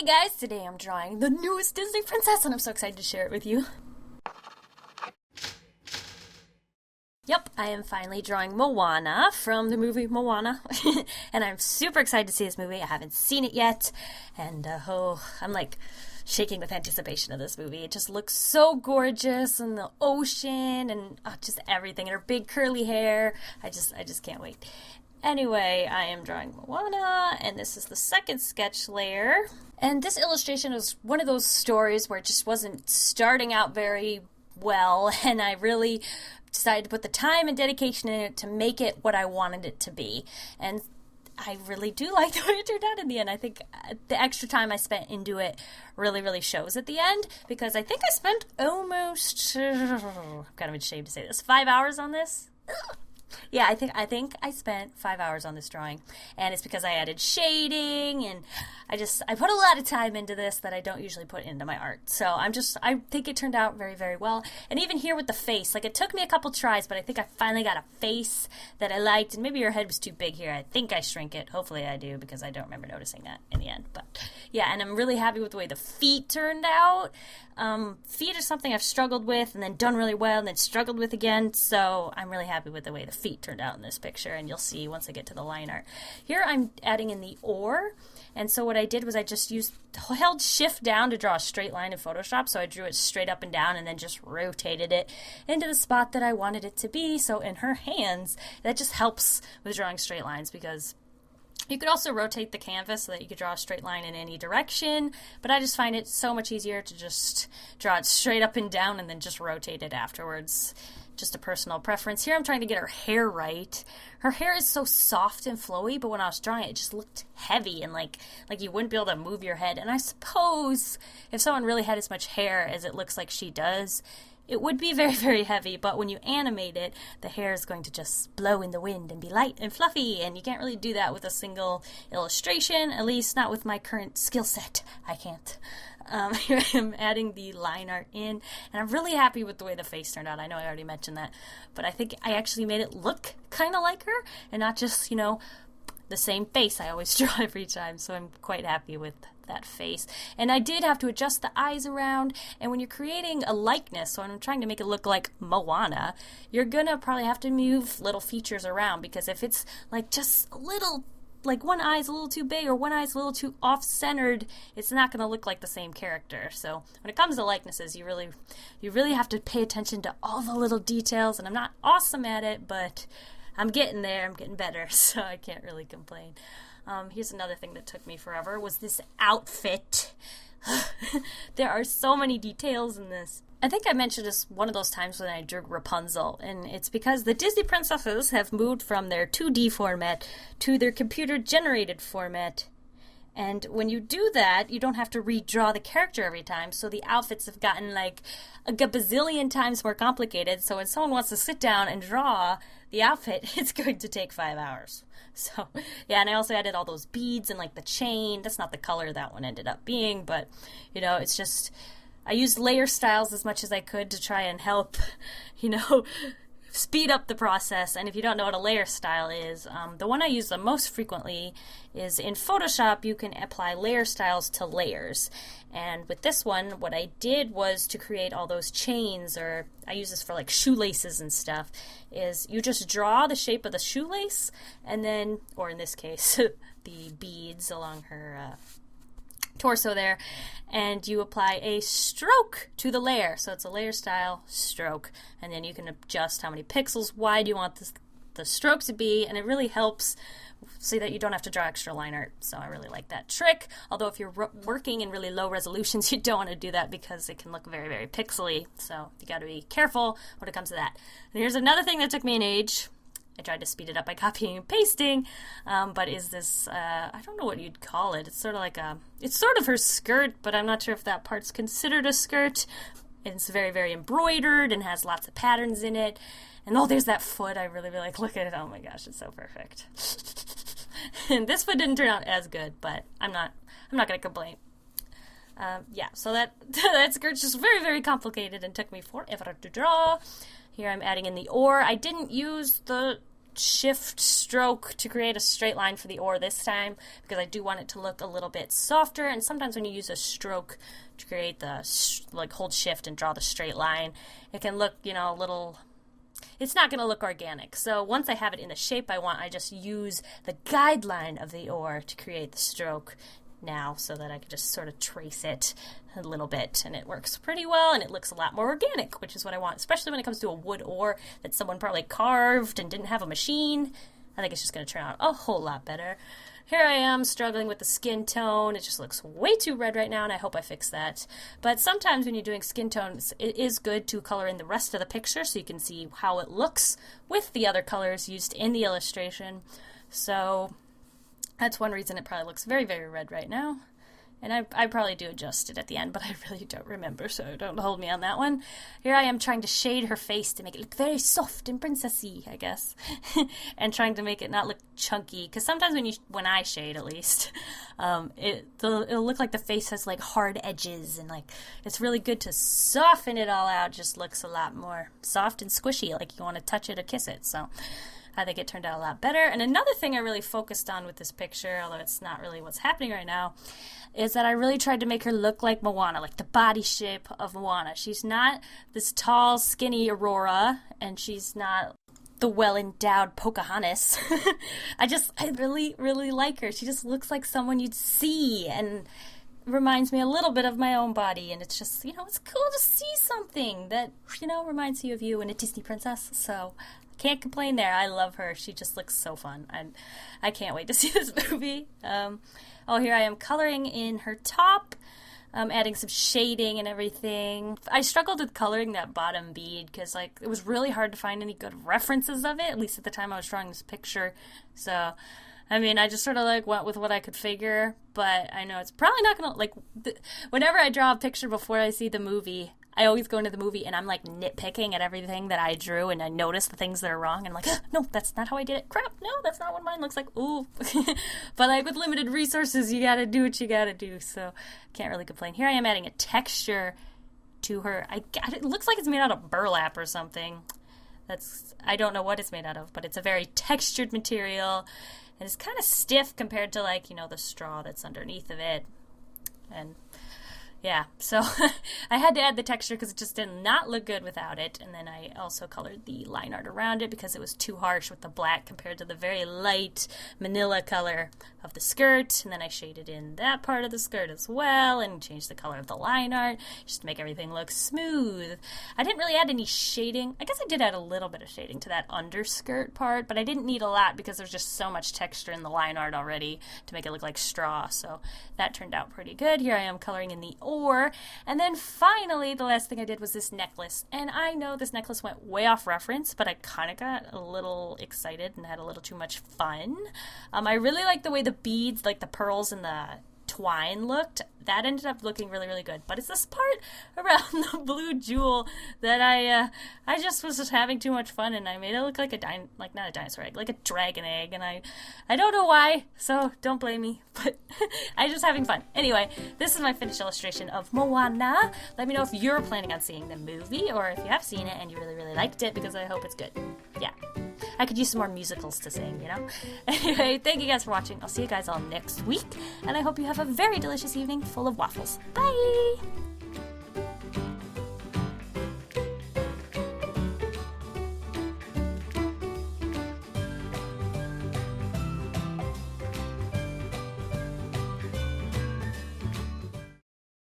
Hey guys, today I'm drawing the newest Disney princess and I'm so excited to share it with you. Yep, I am finally drawing Moana from the movie Moana, and I'm super excited to see this movie. I haven't seen it yet, and I'm like shaking with anticipation of this movie. It just looks so gorgeous, and the ocean, and just everything, and her big curly hair. I just can't wait. Anyway, I am drawing Moana, and this is the second sketch layer. And this illustration was one of those stories where it just wasn't starting out very well, and I really decided to put the time and dedication in it to make it what I wanted it to be. And I really do like the way it turned out in the end. I think the extra time I spent into it really shows at the end, because I think I spent almost, I'm kind of ashamed to say this, 5 hours on this. Yeah, I think I spent 5 hours on this drawing, and it's because I added shading, and I put a lot of time into this that I don't usually put into my art. So I think it turned out very well. And even here with the face, like, it took me a couple tries, but I think I finally got a face that I liked. And maybe your head was too big here. I think I shrink it. Hopefully I do, because I don't remember noticing that in the end. But yeah, and I'm really happy with the way the feet turned out. Feet are something I've struggled with and then done really well and then struggled with again, so I'm really happy with the way the feet turned out in this picture, and you'll see once I get to the line art. Here I'm adding in the oar, and so what I did was I just held shift down to draw a straight line in Photoshop, so I drew it straight up and down and then just rotated it into the spot that I wanted it to be. So in her hands, that just helps with drawing straight lines, because you could also rotate the canvas so that you could draw a straight line in any direction, but I just find it so much easier to just draw it straight up and down and then just rotate it afterwards. Just a personal preference. Here I'm trying to get her hair right. Her hair is so soft and flowy, but when I was drawing it, it just looked heavy and like you wouldn't be able to move your head. And I suppose if someone really had as much hair as it looks like she does, it would be very heavy, but when you animate it, the hair is going to just blow in the wind and be light and fluffy, and you can't really do that with a single illustration, at least not with my current skill set. I can't. Here I am adding the line art in, and I'm really happy with the way the face turned out. I know I already mentioned that, but I think I actually made it look kind of like her, and not just, the same face I always draw every time, so I'm quite happy with that face. And I did have to adjust the eyes around, and when you're creating a likeness, so I'm trying to make it look like Moana, you're gonna probably have to move little features around, because if it's like just a little, like one eye's a little too big or one eye's a little too off-centered, it's not gonna look like the same character. So when it comes to likenesses, you really have to pay attention to all the little details, and I'm not awesome at it, but I'm getting there, I'm getting better, so I can't really complain. Here's another thing that took me forever, was this outfit. There are so many details in this. I think I mentioned this one of those times when I drew Rapunzel, and it's because the Disney princesses have moved from their 2D format to their computer-generated format. And when you do that, you don't have to redraw the character every time, so the outfits have gotten like a gazillion times more complicated, so when someone wants to sit down and draw the outfit, it's going to take 5 hours. So, yeah, and I also added all those beads and like the chain. That's not the color that one ended up being, but, it's just, I used layer styles as much as I could to try and help, speed up the process. And if you don't know what a layer style is, the one I use the most frequently is in Photoshop. You can apply layer styles to layers, and with this one what I did was to create all those chains, or I use this for like shoelaces and stuff, is you just draw the shape of the shoelace, and then, or in this case the beads along her torso there, and you apply a stroke to the layer. So it's a layer style stroke, and then you can adjust how many pixels wide you want the stroke to be, and it really helps so that you don't have to draw extra line art. So I really like that trick, although if you're working in really low resolutions, you don't want to do that because it can look very pixely, so you got to be careful when it comes to that. And here's another thing that took me an age. I tried to speed it up by copying and pasting, but is this, I don't know what you'd call it. It's sort of her skirt, but I'm not sure if that part's considered a skirt. It's very embroidered and has lots of patterns in it. And there's that foot. I really like. Look at it. Oh my gosh, it's so perfect. And this foot didn't turn out as good, but I'm not going to complain. Yeah, so that skirt's just very complicated and took me forever to draw. Here I'm adding in the oar. I didn't use the shift stroke to create a straight line for the oar this time, because I do want it to look a little bit softer, and sometimes when you use a stroke to create the, hold shift and draw the straight line, it can look, a little... It's not going to look organic. So once I have it in the shape I want, I just use the guideline of the oar to create the stroke now, so that I can just sort of trace it a little bit, and it works pretty well, and it looks a lot more organic, which is what I want, especially when it comes to a wood oar that someone probably carved and didn't have a machine. I think it's just going to turn out a whole lot better. Here I am struggling with the skin tone. It just looks way too red right now, and I hope I fix that. But sometimes when you're doing skin tones, it is good to color in the rest of the picture so you can see how it looks with the other colors used in the illustration. So that's one reason it probably looks very, very red right now. And I probably do adjust it at the end, but I really don't remember, so don't hold me on that one. Here I am trying to shade her face to make it look very soft and princessy, I guess. And trying to make it not look chunky, because sometimes when I shade, at least, it'll look like the face has like hard edges, and like it's really good to soften it all out. It just looks a lot more soft and squishy, like you want to touch it or kiss it. So I think it turned out a lot better. And another thing I really focused on with this picture, although it's not really what's happening right now, is that I really tried to make her look like Moana, like the body shape of Moana. She's not this tall, skinny Aurora, and she's not the well-endowed Pocahontas. I really, really like her. She just looks like someone you'd see, and reminds me a little bit of my own body, and it's just, it's cool to see something that, reminds you of you and a Disney princess, so can't complain there. I love her. She just looks so fun. I can't wait to see this movie. Here I am coloring in her top, adding some shading and everything. I struggled with coloring that bottom bead because it was really hard to find any good references of it, at least at the time I was drawing this picture. So I just sort of went with what I could figure, but I know it's probably not going to, whenever I draw a picture before I see the movie, I always go into the movie and I'm nitpicking at everything that I drew, and I notice the things that are wrong, and I'm like, no, that's not how I did it. Crap, no, that's not what mine looks like. Ooh. But with limited resources, you gotta do what you gotta do, so can't really complain. Here I am adding a texture to her. It looks like it's made out of burlap or something. I don't know what it's made out of, but it's a very textured material, and it's kind of stiff compared to the straw that's underneath of it. And yeah, so I had to add the texture because it just did not look good without it. And then I also colored the line art around it because it was too harsh with the black compared to the very light manila color of the skirt. And then I shaded in that part of the skirt as well and changed the color of the line art just to make everything look smooth. I didn't really add any shading. I guess I did add a little bit of shading to that underskirt part, but I didn't need a lot because there's just so much texture in the line art already to make it look like straw. So that turned out pretty good. Here I am coloring in the oar. And then finally, the last thing I did was this necklace. And I know this necklace went way off reference, but I kind of got a little excited and had a little too much fun. I really like the way the beads, the pearls and the twine looked. That ended up looking really, really good. But it's this part around the blue jewel that I just was just having too much fun, and I made it look like not a dinosaur egg, like a dragon egg, and I don't know why, so don't blame me, but I'm just having fun. Anyway, this is my finished illustration of Moana. Let me know if you're planning on seeing the movie, or if you have seen it and you really, really liked it, because I hope it's good. Yeah. I could use some more musicals to sing, Anyway, thank you guys for watching. I'll see you guys all next week, and I hope you have a very delicious evening full of waffles. Bye!